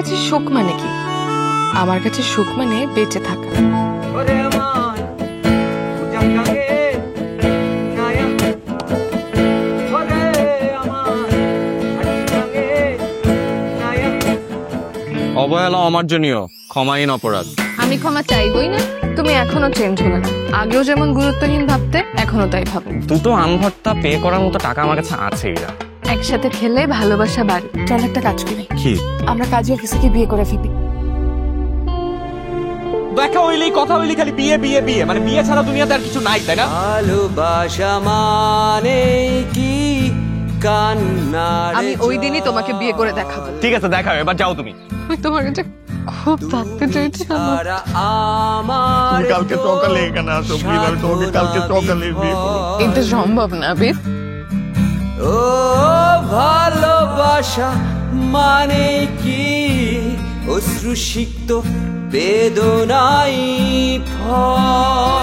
কাছে সুখ মানে কি? আমার কাছে সুখ মানে বেঁচে থাকা। অবহেলা অমার্জনীয়, ক্ষমাহীন অপরাধ। আমি ক্ষমা চাইবই না। তুমি এখনো চেঞ্জ হলে না। আগেও যেমন গুরুত্বহীন ভাবতে, এখনো তাই ভাবো। দুটো আনভর্তা পে করার মতো টাকা আমার কাছে আছেই। একসাথে খেলে ভালোবাসা বাড়ে। চল একটা কাজ করি। কি? আমরা কাজী অফিসে বিয়ে করে ফেলি। দেখা হইলেই কথা হইলি খালি বিয়ে বিয়ে বিয়ে, মানে বিয়ে ছাড়া দুনিয়াতে আর কিছু নাই, তাই না? ভালোবাসা মানে কি কান্না? আমি ওই দিনই তোমাকে বিয়ে করে দেখাবো। ঠিক আছে, দেখাও, এবার যাও তুমি। আমি তোমার কাছে খুব থাকতে চাইছিলাম। আমার কালকে সকালে এখানে আসো, প্লিজ। আমি তোমাকে কালকে সকালে বিয়ে করব। এটা সম্ভব না বীর। ও ভালোবাসা মানে কি অশ্রুসিক্ত বেদনাই ফল।